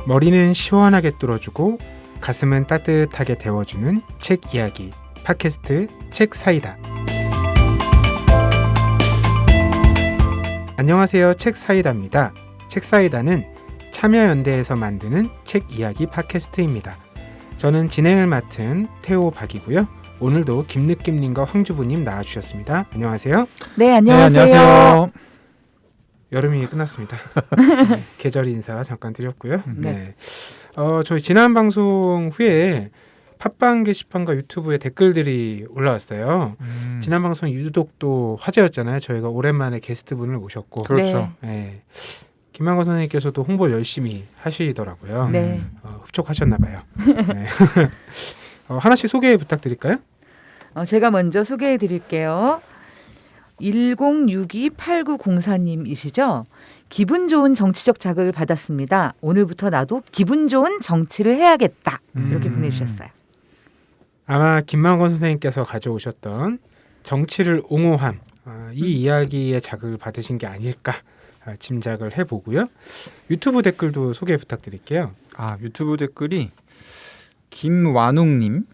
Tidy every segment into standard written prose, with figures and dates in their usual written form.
머리는 시원하게 뚫어주고 가슴은 따뜻하게 데워주는 책 이야기 팟캐스트 책 사이다. 안녕하세요. 책 사이다입니다. 책 사이다는 참여연대에서 만드는 책 이야기 팟캐스트입니다. 저는 진행을 맡은 태호 박이고요. 오늘도 김느낌님과 황주부님 나와주셨습니다. 안녕하세요. 네, 안녕하세요. 네, 안녕하세요. 여름이 끝났습니다. 네, 계절 인사 잠깐 드렸고요. 네. 저희 지난 방송 후에 팟빵 게시판과 유튜브에 댓글들이 올라왔어요. 지난 방송 유독 또 화제였잖아요. 저희가 오랜만에 게스트분을 모셨고. 그렇죠. 네. 김만건 선생님께서도 홍보를 열심히 하시더라고요. 네. 흡족하셨나 봐요. 네. 하나씩 소개 부탁드릴까요? 제가 먼저 소개해 드릴게요. 10628904님이시죠? 기분 좋은 정치적 자극을 받았습니다. 오늘부터 나도 기분 좋은 정치를 해야겠다. 이렇게 보내주셨어요. 아마 김만건 선생님께서 가져오셨던 정치를 옹호함, 이 이야기에 자극을 받으신 게 아닐까 짐작을 해보고요. 유튜브 댓글도 소개 부탁드릴게요. 유튜브 댓글이 김완웅님,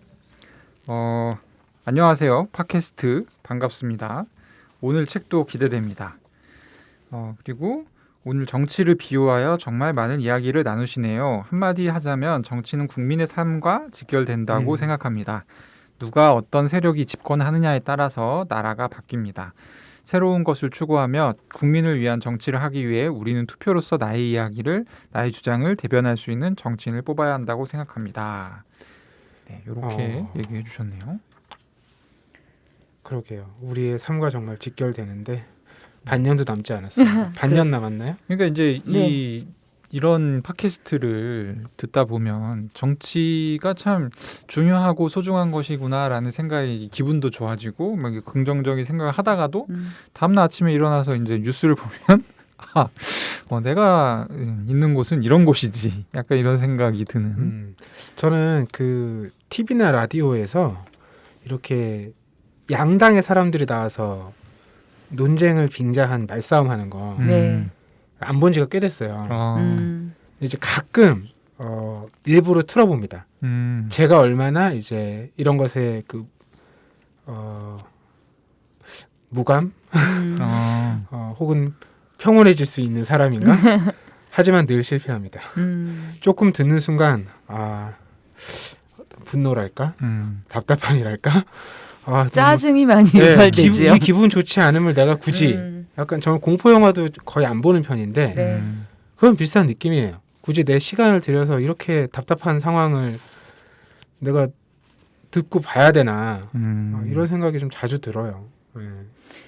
안녕하세요. 팟캐스트 반갑습니다. 오늘 책도 기대됩니다. 그리고 오늘 정치를 비유하여 정말 많은 이야기를 나누시네요. 한마디 하자면 정치는 국민의 삶과 직결된다고 생각합니다. 누가 어떤 세력이 집권하느냐에 따라서 나라가 바뀝니다. 새로운 것을 추구하며 국민을 위한 정치를 하기 위해 우리는 투표로서 나의 이야기를, 나의 주장을 대변할 수 있는 정치인을 뽑아야 한다고 생각합니다. 네, 이렇게 얘기해 주셨네요. 그러게요. 우리의 삶과 정말 직결되는데 반년도 남지 않았어요. 반년 남았나요? 그러니까 이제 네. 이런 팟캐스트를 듣다 보면 정치가 참 중요하고 소중한 것이구나라는 생각이, 기분도 좋아지고 막 긍정적인 생각을 하다가도 다음날 아침에 일어나서 이제 뉴스를 보면 내가 있는 곳은 이런 곳이지, 약간 이런 생각이 드는. 저는 그 TV나 라디오에서 이렇게 양당의 사람들이 나와서 논쟁을 빙자한 말싸움하는 거 안 본 지가 꽤 됐어요. 이제 가끔 일부러 틀어봅니다. 제가 얼마나 이제 이런 것에 무감 혹은 평온해질 수 있는 사람인가? 하지만 늘 실패합니다. 조금 듣는 순간 분노랄까? 답답함이랄까? 짜증이 많이 유발되지요. 이 기분 좋지 않음을 내가 굳이 약간 저는 공포 영화도 거의 안 보는 편인데 그건 비슷한 느낌이에요. 굳이 내 시간을 들여서 이렇게 답답한 상황을 내가 듣고 봐야 되나 이런 생각이 좀 자주 들어요.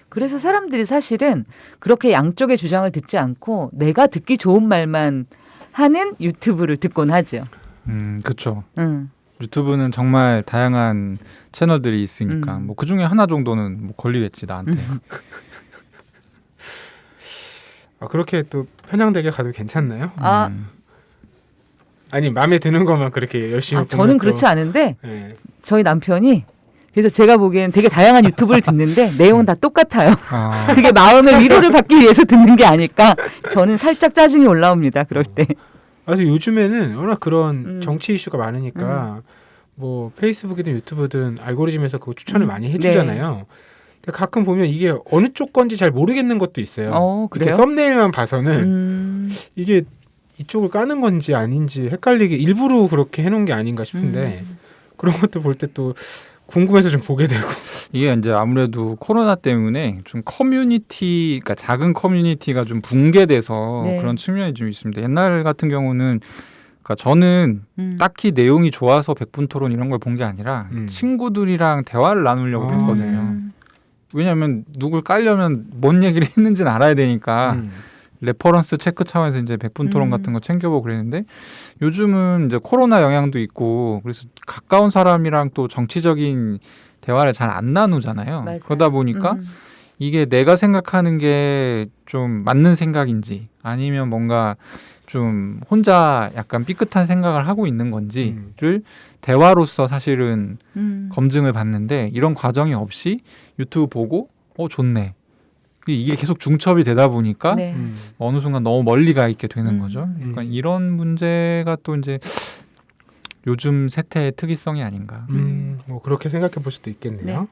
그래서 사람들이 사실은 그렇게 양쪽의 주장을 듣지 않고 내가 듣기 좋은 말만 하는 유튜브를 듣곤 하죠. 그렇죠. 유튜브는 정말 다양한 채널들이 있으니까 뭐 그 중에 하나 정도는 뭐 걸리겠지 나한테. 그렇게 또 편향되게 가도 괜찮나요? 아니 마음에 드는 것만 그렇게 열심히 저는 그렇지 않은데 저희 남편이, 그래서 제가 보기에는 되게 다양한 유튜브를 듣는데 내용은 다 똑같아요. 그게 마음의 위로를 받기 위해서 듣는 게 아닐까. 저는 살짝 짜증이 올라옵니다. 그럴 때. 그래서 요즘에는 워낙 그런 정치 이슈가 많으니까 뭐 페이스북이든 유튜브든 알고리즘에서 그거 추천을 많이 해주잖아요. 근데 가끔 보면 이게 어느 쪽 건지 잘 모르겠는 것도 있어요. 그래요? 이렇게 썸네일만 봐서는 이게 이쪽을 까는 건지 아닌지 헷갈리게 일부러 그렇게 해놓은 게 아닌가 싶은데 그런 것도 볼 때 또 궁금해서 좀 보게 되고. 이게 이제 아무래도 코로나 때문에 좀 그러니까 작은 커뮤니티가 좀 붕괴돼서 그런 측면이 좀 있습니다. 옛날 같은 경우는, 그러니까 저는 딱히 내용이 좋아서 백분토론 이런 걸 본 게 아니라 친구들이랑 대화를 나누려고 했거든요. 왜냐하면 누굴 깔려면 뭔 얘기를 했는지는 알아야 되니까 레퍼런스 체크 차원에서 이제 백분토론 같은 거 챙겨보고 그랬는데, 요즘은 이제 코로나 영향도 있고 그래서 가까운 사람이랑 또 정치적인 대화를 잘 안 나누잖아요. 맞아요. 그러다 보니까 이게 내가 생각하는 게 좀 맞는 생각인지 아니면 뭔가 좀 혼자 약간 삐끗한 생각을 하고 있는 건지를 대화로서 사실은 검증을 받는데, 이런 과정이 없이 유튜브 보고 좋네, 이게 계속 중첩이 되다 보니까 네. 어느 순간 너무 멀리 가 있게 되는 거죠. 음. 그러니까 이런 문제가 또 이제 요즘 세태의 특이성이 아닌가. 뭐 그렇게 생각해 볼 수도 있겠네요. 네.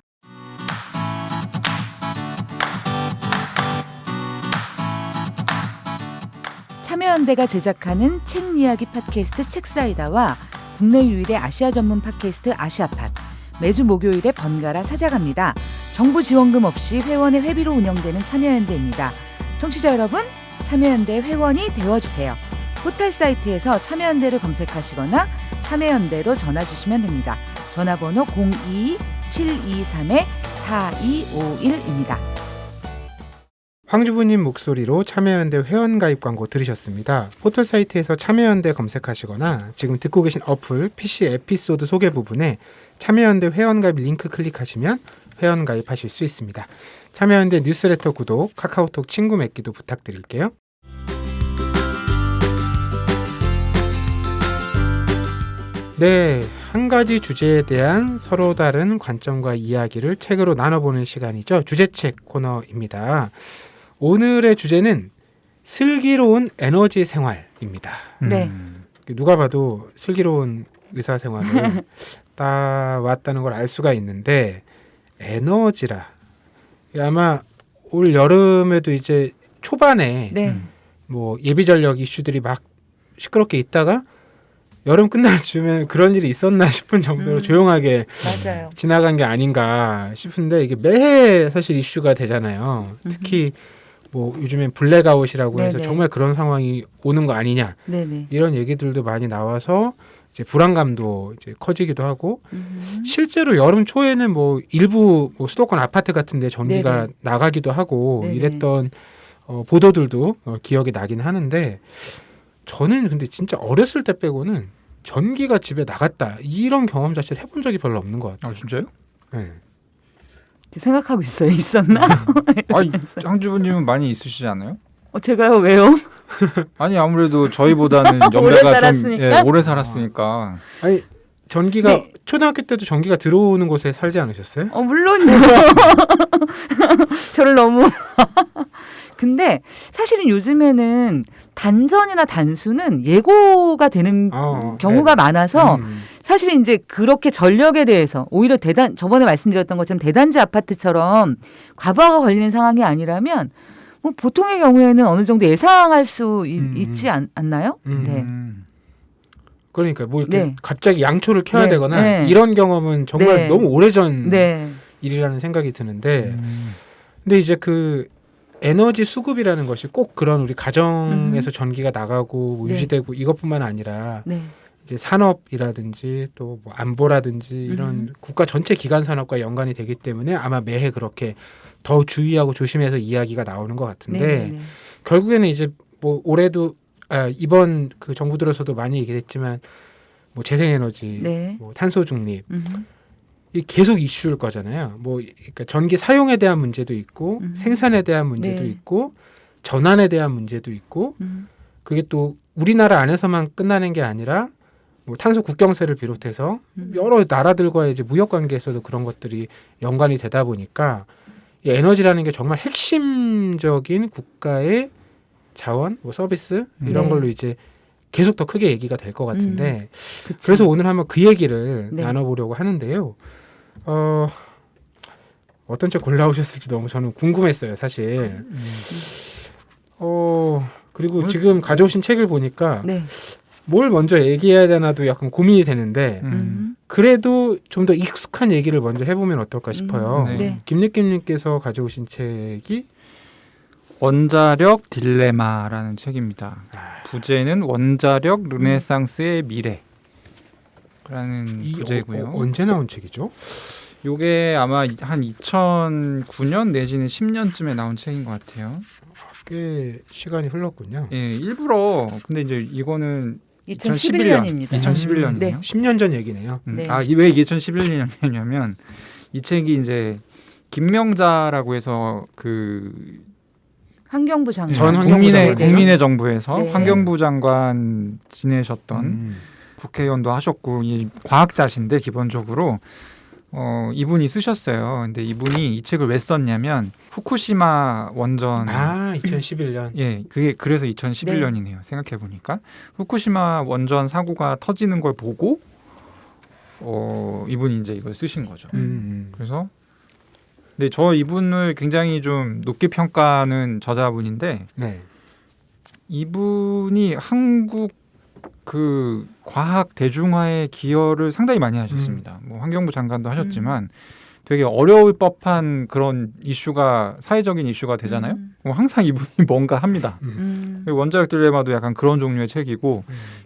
참여연대가 제작하는 책 이야기 팟캐스트 책사이다와 국내 유일의 아시아 전문 팟캐스트 아시아팟 매주 목요일에 번갈아 찾아갑니다. 정부 지원금 없이 회원의 회비로 운영되는 참여연대입니다. 청취자 여러분, 참여연대 회원이 되어주세요. 포털 사이트에서 참여연대를 검색하시거나 참여연대로 전화 주시면 됩니다. 전화번호 02-723-4251입니다. 황주부님 목소리로 참여연대 회원가입 광고 들으셨습니다. 포털 사이트에서 참여연대 검색하시거나 지금 듣고 계신 어플 PC 에피소드 소개 부분에 참여연대 회원가입 링크 클릭하시면 회원가입하실 수 있습니다. 참여연대 뉴스레터 구독, 카카오톡 친구 맺기도 부탁드릴게요. 네, 한 가지 주제에 대한 서로 다른 관점과 이야기를 책으로 나눠보는 시간이죠. 주제책 코너입니다. 오늘의 주제는 슬기로운 에너지 생활입니다. 네. 누가 봐도 슬기로운 의사생활을 따왔다는 걸 알 수가 있는데 에너지라 아마 올 여름에도 이제 초반에 네. 뭐 예비전력 이슈들이 막 시끄럽게 있다가 여름 끝날 즈음에 그런 일이 있었나 싶은 정도로 조용하게 맞아요. 지나간 게 아닌가 싶은데 이게 매해 사실 이슈가 되잖아요. 특히 뭐 요즘엔 블랙아웃이라고 해서 네네. 정말 그런 상황이 오는 거 아니냐 네네. 이런 얘기들도 많이 나와서 이제 불안감도 이제 커지기도 하고 실제로 여름 초에는 뭐 일부 뭐 수도권 아파트 같은데 전기가 네네. 나가기도 하고 네네. 이랬던 보도들도 기억이 나긴 하는데 저는 근데 진짜 어렸을 때 빼고는 전기가 집에 나갔다 이런 경험 자체를 해본 적이 별로 없는 것 같아요. 아 진짜요? 네. 생각하고 있어요. 있었나? 아니 황주부님은 많이 있으시지 않아요? 제가요? 왜요? 아니 아무래도 저희보다는 오래 연배가 좀 살았으니까? 오래 살았으니까. 아니 전기가 네. 초등학교 때도 전기가 들어오는 곳에 살지 않으셨어요? 물론요. 저를 너무. 근데 사실은 요즘에는 단전이나 단수는 예고가 되는 경우가 많아서 사실 이제 그렇게 전력에 대해서 오히려 저번에 말씀드렸던 것처럼 대단지 아파트처럼 과부하가 걸리는 상황이 아니라면 뭐 보통의 경우에는 어느 정도 예상할 수 있지 않나요? 네. 그러니까 뭐 이렇게 네. 갑자기 양초를 켜야 네. 되거나 네. 이런 경험은 정말 네. 너무 오래전 네. 일이라는 생각이 드는데 근데 이제 그 에너지 수급이라는 것이 꼭 그런 우리 가정에서 전기가 나가고 뭐 네. 유지되고 이것뿐만 아니라 네. 이제 산업이라든지 또 뭐 안보라든지 이런 국가 전체 기관 산업과 연관이 되기 때문에 아마 매해 그렇게 더 주의하고 조심해서 이야기가 나오는 것 같은데 네. 결국에는 이제 뭐 올해도 이번 그 정부 들어서도 많이 얘기했지만 뭐 재생에너지, 네. 뭐 탄소 중립 이 계속 이슈일 거잖아요. 뭐 그러니까 전기 사용에 대한 문제도 있고 생산에 대한 문제도 네. 있고 전환에 대한 문제도 있고 그게 또 우리나라 안에서만 끝나는 게 아니라 뭐 탄소 국경세를 비롯해서 여러 나라들과의 이제 무역 관계에서도 그런 것들이 연관이 되다 보니까 이 에너지라는 게 정말 핵심적인 국가의 자원, 뭐 서비스 이런 네. 걸로 이제 계속 더 크게 얘기가 될 것 같은데 그쵸. 그래서 오늘 한번 그 얘기를 네. 나눠보려고 하는데요. 어떤 책 골라오셨을지 너무 저는 궁금했어요, 사실. 그리고 지금 가져오신 책을 보니까 네. 뭘 먼저 얘기해야 되나도 약간 고민이 되는데 그래도 좀 더 익숙한 얘기를 먼저 해보면 어떨까 싶어요. 네. 김느낌님께서 가져오신 책이 원자력 딜레마라는 책입니다. 부제는 원자력 르네상스의 미래라는 부제고요. 언제 나온 책이죠? 요게 아마 한 2009년 내지는 10년쯤에 나온 책인 것 같아요. 꽤 시간이 흘렀군요. 예, 일부러 근데 이제 이거는 2011년입니다. 2011년이네요. 네. 10년 전 얘기네요. 네. 왜 2011년이냐면 이 책이 이제 김명자라고 해서 그 환경부 장관. 전 환경부 장관. 국민의 정부에서 네. 환경부 장관 지내셨던 국회의원도 하셨고 이 과학자신데 기본적으로 이분이 쓰셨어요. 근데 이분이 이 책을 왜 썼냐면 후쿠시마 원전 2011년. 예, 그게 그래서 2011년이네요. 생각해 보니까 후쿠시마 원전 사고가 터지는 걸 보고 이분이 이제 이걸 쓰신 거죠. 그래서 근데 저 이분을 굉장히 좀 높게 평가하는 저자분인데 네. 이분이 한국 그 과학 대중화에 기여를 상당히 많이 하셨습니다. 뭐 환경부 장관도 하셨지만 되게 어려울 법한 그런 이슈가 사회적인 이슈가 되잖아요. 그럼 항상 이분이 뭔가 합니다. 원자력 딜레마도 약간 그런 종류의 책이고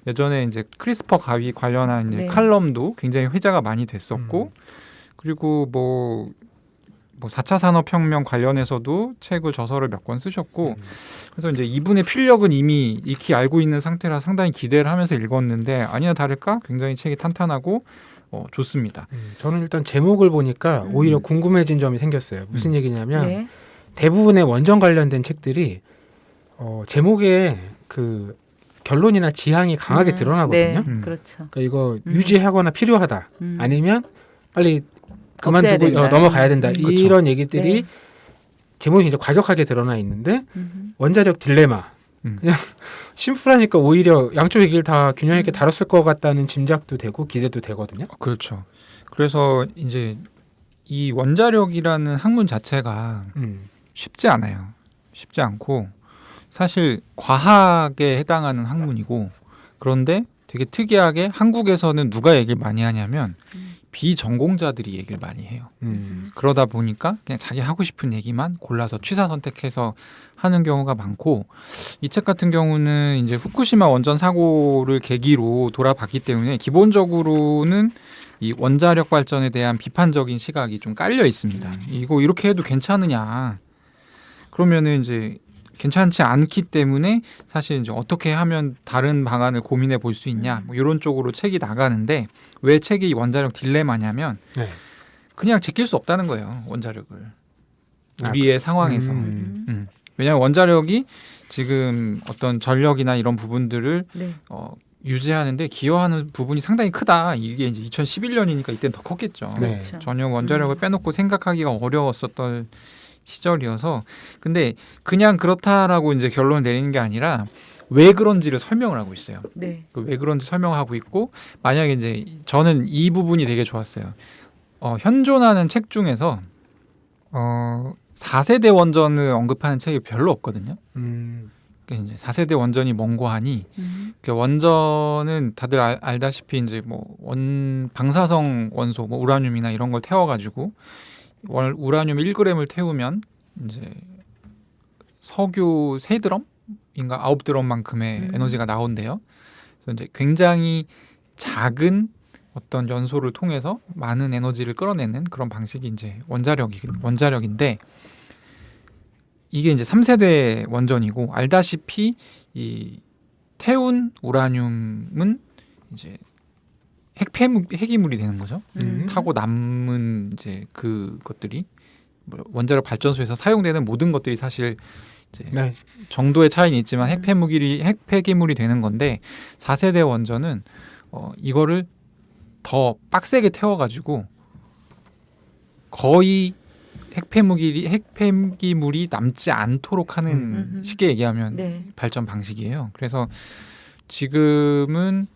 예전에 이제 크리스퍼 가위 관련한 이제 칼럼도 굉장히 회자가 많이 됐었고 그리고 뭐 4차 산업혁명 관련해서도 책을 저서를 몇 권 쓰셨고 그래서 이제 이분의 필력은 이미 익히 알고 있는 상태라 상당히 기대를 하면서 읽었는데 아니나 다를까 굉장히 책이 탄탄하고 좋습니다. 저는 일단 제목을 보니까 오히려 궁금해진 점이 생겼어요. 무슨 얘기냐면 대부분의 원전 관련된 책들이 제목에 그 결론이나 지향이 강하게 드러나거든요. 네, 그렇죠. 그러니까 이거 유지하거나 필요하다. 아니면 빨리 그만두고 된다. 넘어가야 된다. 그렇죠. 이런 얘기들이 제목이 이제 과격하게 드러나 있는데 원자력 딜레마. 그냥 심플하니까 오히려 양쪽 얘기를 다 균형 있게 다뤘을 것 같다는 짐작도 되고 기대도 되거든요. 그렇죠. 그래서 이제 이 원자력이라는 학문 자체가 쉽지 않아요. 쉽지 않고 사실 과학에 해당하는 학문이고 그런데 되게 특이하게 한국에서는 누가 얘기를 많이 하냐면 비전공자들이 얘기를 많이 해요. 그러다 보니까 그냥 자기 하고 싶은 얘기만 골라서 취사 선택해서 하는 경우가 많고 이 책 같은 경우는 이제 후쿠시마 원전 사고를 계기로 돌아봤기 때문에 기본적으로는 이 원자력 발전에 대한 비판적인 시각이 좀 깔려 있습니다. 이거 이렇게 해도 괜찮으냐? 그러면은 이제 괜찮지 않기 때문에 사실 이제 어떻게 하면 다른 방안을 고민해 볼 수 있냐 뭐 이런 쪽으로 책이 나가는데 왜 책이 원자력 딜레마냐면 그냥 제낄 수 없다는 거예요. 원자력을 우리의 상황에서 왜냐하면 원자력이 지금 어떤 전력이나 이런 부분들을 유지하는데 기여하는 부분이 상당히 크다. 이게 이제 2011년이니까 이때는 더 컸겠죠. 그렇죠. 전혀 원자력을 빼놓고 생각하기가 어려웠었던 시절이어서 근데 그냥 그렇다라고 이제 결론을 내리는 게 아니라 왜 그런지를 설명을 하고 있어요. 왜 그런지 설명하고 있고 만약에 이제 저는 이 부분이 되게 좋았어요. 현존하는 책 중에서 4세대 원전을 언급하는 책이 별로 없거든요. 그러니까 이제 4세대 원전이 뭔고 하니 원전은 다들 알다시피 이제 뭐 방사성 원소 뭐 우라늄이나 이런 걸 태워가지고 우라늄 1g을 태우면 이제 석유 3드럼인가 9드럼만큼의 에너지가 나온대요. 그래서 이제 굉장히 작은 어떤 연소를 통해서 많은 에너지를 끌어내는 그런 방식이 이제 원자력인데 이게 이제 3세대 원전이고 알다시피 이 태운 우라늄은 이제 핵이물이 되는 거죠. 타고 남은 이제 그것들이 원자력 발전소에서 사용되는 모든 것들이 사실 이제 정도의 차이는 있지만 핵폐기물이 되는 건데 4세대 원전은 이거를 더 빡세게 태워가지고 거의 핵폐기물이 남지 않도록 하는 쉽게 얘기하면 발전 방식이에요. 그래서 지금은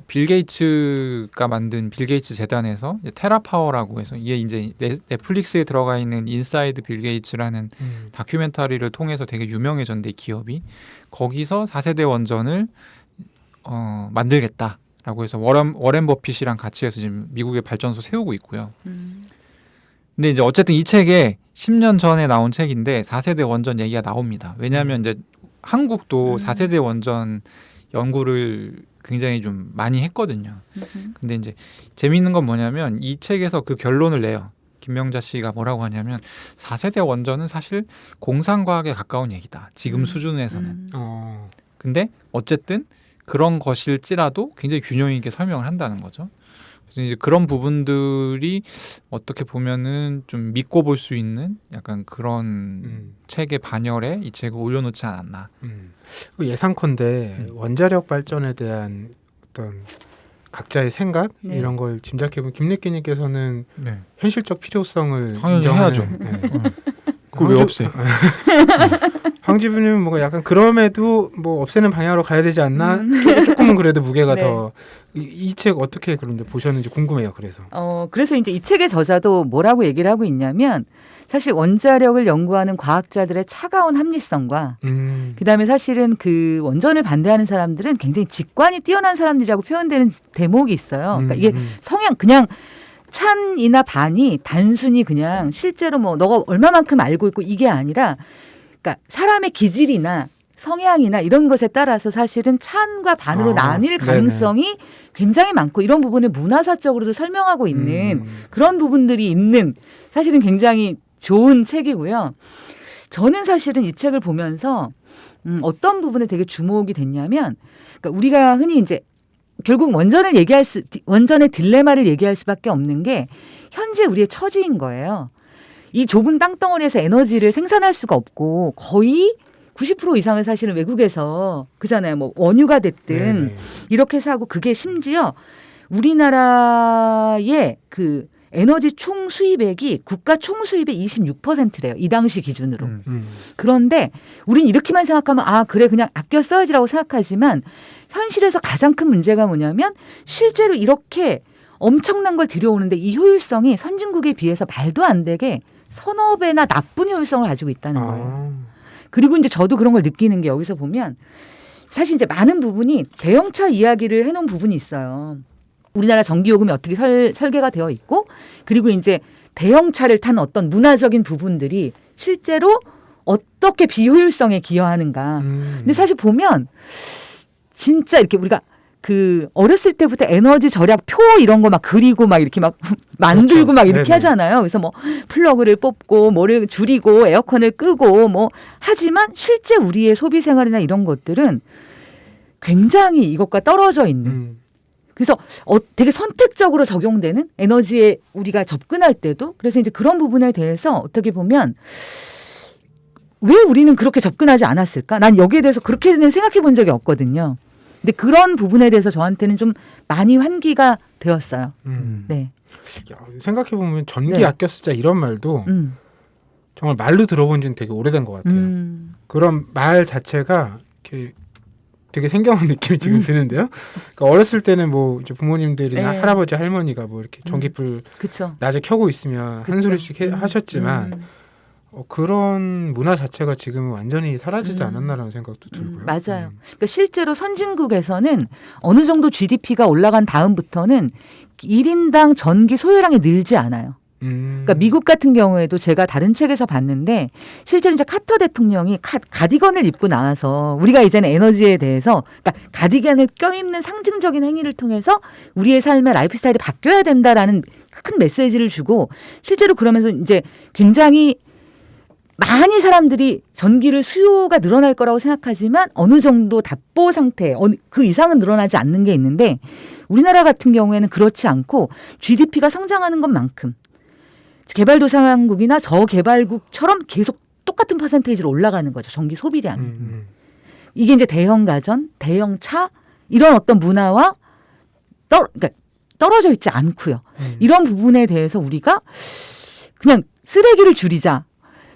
빌 게이츠가 만든 빌 게이츠 재단에서 테라파워라고 해서 이게 이제 넷플릭스에 들어가 있는 인사이드 빌 게이츠라는 다큐멘터리를 통해서 되게 유명해졌는데 기업이 거기서 4세대 원전을 만들겠다라고 해서 워렌 버핏이랑 같이 해서 지금 미국의 발전소 세우고 있고요. 근데 이제 어쨌든 이 책에 10년 전에 나온 책인데 4세대 원전 얘기가 나옵니다. 왜냐하면 이제 한국도 4세대 원전 연구를 굉장히 좀 많이 했거든요. 근데 이제 재미있는 건 뭐냐면 이 책에서 그 결론을 내요. 김명자 씨가 뭐라고 하냐면 4세대 원전은 사실 공상과학에 가까운 얘기다. 지금 수준에서는. 근데 어쨌든 그런 것일지라도 굉장히 균형 있게 설명을 한다는 거죠. 그래서 이제 그런 부분들이 어떻게 보면은 좀 믿고 볼 수 있는 약간 그런 책의 반열에 이 책을 올려놓지 않았나. 예상컨대 원자력 발전에 대한 어떤 각자의 생각 이런 걸 짐작해보면 김래끼님께서는 현실적 필요성을 당연히 해야죠. 그걸 왜 없애? 황지부님은 뭔가 약간 그럼에도 뭐 없애는 방향으로 가야 되지 않나? 조금은 그래도 무게가 네. 더 이 책 어떻게 그런데 보셨는지 궁금해요. 그래서. 그래서 이제 이 책의 저자도 뭐라고 얘기를 하고 있냐면 사실 원자력을 연구하는 과학자들의 차가운 합리성과 그다음에 사실은 그 원전을 반대하는 사람들은 굉장히 직관이 뛰어난 사람들이라고 표현되는 대목이 있어요. 그러니까 이게 성향 그냥 찬이나 반이 단순히 그냥 실제로 뭐 너가 얼마만큼 알고 있고 이게 아니라 그러니까 사람의 기질이나 성향이나 이런 것에 따라서 사실은 찬과 반으로 나뉠 가능성이 네네. 굉장히 많고 이런 부분을 문화사적으로도 설명하고 있는 그런 부분들이 있는 사실은 굉장히 좋은 책이고요. 저는 사실은 이 책을 보면서 어떤 부분에 되게 주목이 됐냐면 그러니까 우리가 흔히 이제 결국 원전의 딜레마를 얘기할 수밖에 없는 게 현재 우리의 처지인 거예요. 이 좁은 땅덩어리에서 에너지를 생산할 수가 없고 거의 90% 이상을 사실은 외국에서 그잖아요. 뭐 원유가 됐든 네네. 이렇게 해서 하고 그게 심지어 우리나라의 그 에너지 총 수입액이 국가 총 수입의 26%래요. 이 당시 기준으로. 그런데 우린 이렇게만 생각하면 아 그래 그냥 아껴 써야지라고 생각하지만 현실에서 가장 큰 문제가 뭐냐면 실제로 이렇게 엄청난 걸 들여오는데 이 효율성이 선진국에 비해서 말도 안 되게 서너 배나 나쁜 효율성을 가지고 있다는 거예요. 그리고 이제 저도 그런 걸 느끼는 게 여기서 보면 사실 이제 많은 부분이 대형차 이야기를 해놓은 부분이 있어요. 우리나라 전기요금이 어떻게 설계가 되어 있고 그리고 이제 대형차를 탄 어떤 문화적인 부분들이 실제로 어떻게 비효율성에 기여하는가. 근데 사실 보면 진짜 이렇게 우리가 그 어렸을 때부터 에너지 절약 표 이런 거 막 그리고 막 이렇게 막 만들고 그렇죠. 막 이렇게 네네. 하잖아요. 그래서 뭐 플러그를 뽑고 뭐를 줄이고 에어컨을 끄고 뭐 하지만 실제 우리의 소비 생활이나 이런 것들은 굉장히 이것과 떨어져 있는 그래서 되게 선택적으로 적용되는 에너지에 우리가 접근할 때도 그래서 이제 그런 부분에 대해서 어떻게 보면 왜 우리는 그렇게 접근하지 않았을까? 난 여기에 대해서 그렇게는 생각해 본 적이 없거든요. 근데 그런 부분에 대해서 저한테는 좀 많이 환기가 되었어요. 네. 생각해 보면 전기 아껴 쓰자 이런 말도 정말 말로 들어본 지는 되게 오래된 것 같아요. 그런 말 자체가 이렇게 되게 생경한 느낌이 지금 드는데요. 그러니까 어렸을 때는 뭐 이제 부모님들이나 할아버지 할머니가 뭐 이렇게 전기불 그쵸. 낮에 켜고 있으면 한 소리씩 하셨지만 그런 문화 자체가 지금은 완전히 사라지지 않았나라는 생각도 들고요. 맞아요. 그러니까 실제로 선진국에서는 어느 정도 GDP가 올라간 다음부터는 1인당 전기 소요량이 늘지 않아요. 그러니까 미국 같은 경우에도 제가 다른 책에서 봤는데 실제로 이제 카터 대통령이 가디건을 입고 나와서 우리가 이제는 에너지에 대해서 그러니까 가디건을 껴입는 상징적인 행위를 통해서 우리의 삶의 라이프 스타일이 바뀌어야 된다라는 큰 메시지를 주고 실제로 그러면서 이제 굉장히 많이 사람들이 전기를 수요가 늘어날 거라고 생각하지만 어느 정도 답보 상태, 그 이상은 늘어나지 않는 게 있는데 우리나라 같은 경우에는 그렇지 않고 GDP가 성장하는 것만큼 개발도상국이나 저개발국처럼 계속 똑같은 퍼센테이지로 올라가는 거죠. 전기 소비량이. 이게 이제 대형 가전, 대형 차 이런 어떤 문화와 그러니까 떨어져 있지 않고요. 이런 부분에 대해서 우리가 그냥 쓰레기를 줄이자.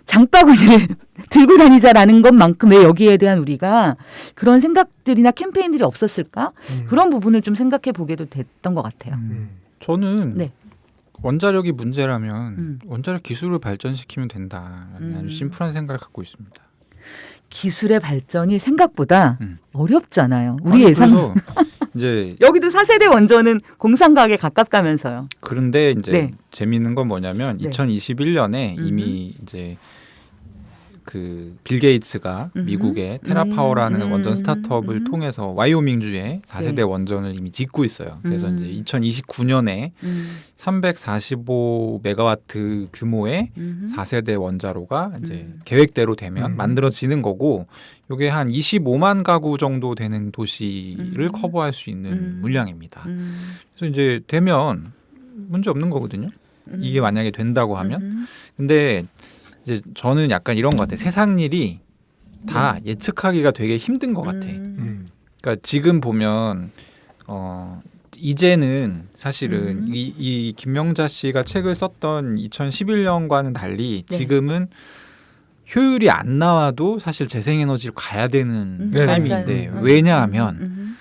장바구니를 들고 다니자라는 것만큼 왜 여기에 대한 우리가 그런 생각들이나 캠페인들이 없었을까? 그런 부분을 좀 생각해 보게도 됐던 것 같아요. 저는 원자력이 문제라면 원자력 기술을 발전시키면 된다라는 아주 심플한 생각을 갖고 있습니다. 기술의 발전이 생각보다 어렵잖아요. 우리 예상. 이제 여기도 4세대 원전은 공상과학에 가깝다면서요. 그런데 이제 재미있는 건 뭐냐면 2021년에 이미 이제 그 빌 게이츠가 미국의 테라파워라는 원전 스타트업을 통해서 와이오밍주에 4세대 원전을 이미 짓고 있어요. 그래서 이제 2029년에 345메가와트 규모의 4세대 원자로가 이제 계획대로 되면 만들어지는 거고, 이게 한 25만 가구 정도 되는 도시를 커버할 수 있는 물량입니다. 그래서 이제 되면 문제 없는 거거든요. 이게 만약에 된다고 하면. 근데 이제 저는 약간 이런 것 같아요. 세상 일이 다 예측하기가 되게 힘든 것 같아. 그러니까 지금 보면 이제는 사실은 이 김명자 씨가 책을 썼던 2011년과는 달리 지금은 효율이 안 나와도 사실 재생에너지로 가야 되는 타이밍인데 맞아요. 왜냐하면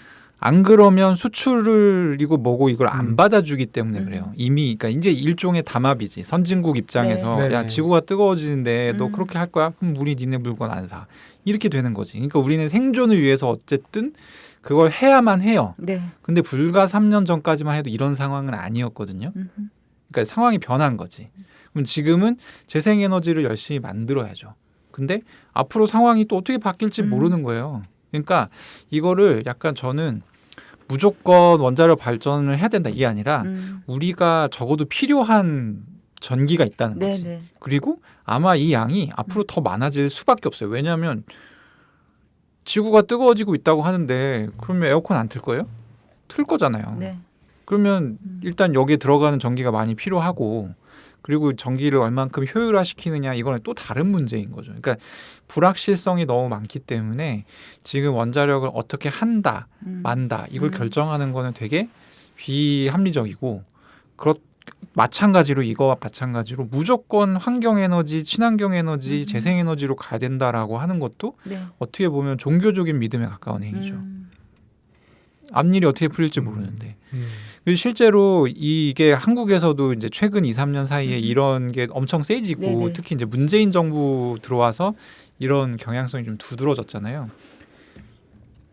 안 그러면 수출을 이거 뭐고 이걸 안 받아주기 때문에 그래요. 이미 그러니까 이제 일종의 담합이지. 선진국 입장에서 네. 야 지구가 뜨거워지는데 너 그렇게 할 거야? 그럼 우리 니네 물건 안 사. 이렇게 되는 거지. 그러니까 우리는 생존을 위해서 어쨌든 그걸 해야만 해요. 네. 근데 불과 3년 전까지만 해도 이런 상황은 아니었거든요. 그러니까 상황이 변한 거지. 그럼 지금은 재생에너지를 열심히 만들어야죠. 근데 앞으로 상황이 또 어떻게 바뀔지 모르는 거예요. 그러니까 이거를 약간 저는 무조건 원자력 발전을 해야 된다 이게 아니라 우리가 적어도 필요한 전기가 있다는 거지. 네. 그리고 아마 이 양이 앞으로 더 많아질 수밖에 없어요. 왜냐하면 지구가 뜨거워지고 있다고 하는데 그러면 에어컨 안 틀 거예요? 틀 거잖아요. 네. 그러면 일단 여기에 들어가는 전기가 많이 필요하고 그리고 전기를 얼만큼 효율화시키느냐 이거는 또 다른 문제인 거죠. 그러니까 불확실성이 너무 많기 때문에 지금 원자력을 어떻게 한다 만다 이걸 결정하는 거는 되게 비합리적이고 마찬가지로 이거와 마찬가지로 무조건 환경에너지, 친환경에너지, 재생에너지로 가야 된다라고 하는 것도 네. 어떻게 보면 종교적인 믿음에 가까운 행위죠. 앞일이 어떻게 풀릴지 모르는데 실제로 이게 한국에서도 이제 최근 2, 3년 사이에 이런 게 엄청 세지고 네네. 특히 이제 문재인 정부 들어와서 이런 경향성이 좀 두드러졌잖아요.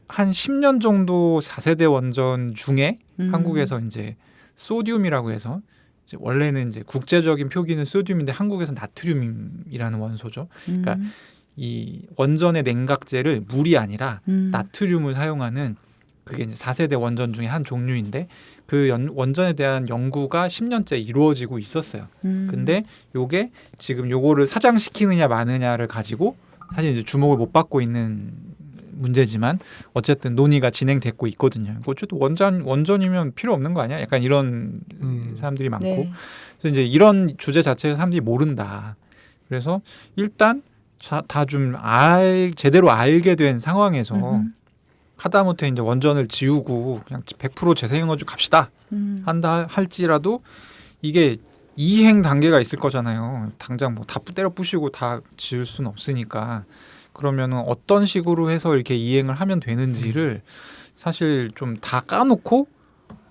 한 10년 정도 4세대 원전 중에 한국에서 이제 소듐이라고 해서 이제 원래는 이제 국제적인 표기는 소듐인데 한국에서 나트륨이라는 원소죠. 그러니까 이 원전의 냉각제를 물이 아니라 나트륨을 사용하는 그게 이제 4세대 원전 중에 한 종류인데 그 원전에 대한 연구가 10년째 이루어지고 있었어요. 근데 요게 지금 요거를 사장시키느냐 마느냐를 가지고 사실 이제 주목을 못 받고 있는 문제지만 어쨌든 논의가 진행됐고 있거든요. 어쨌든 원전이면 필요 없는 거 아니야? 약간 이런 사람들이 많고. 네. 그래서 이제 이런 주제 자체를 사람들이 모른다. 그래서 일단 다 좀 제대로 알게 된 상황에서 하다못해 이제 원전을 지우고 그냥 100% 재생에너지 갑시다 한다 할지라도 이게 이행 단계가 있을 거잖아요. 당장 뭐 다 때려 부시고 다 지을 수는 없으니까 그러면은 어떤 식으로 해서 이렇게 이행을 하면 되는지를 사실 좀 다 까놓고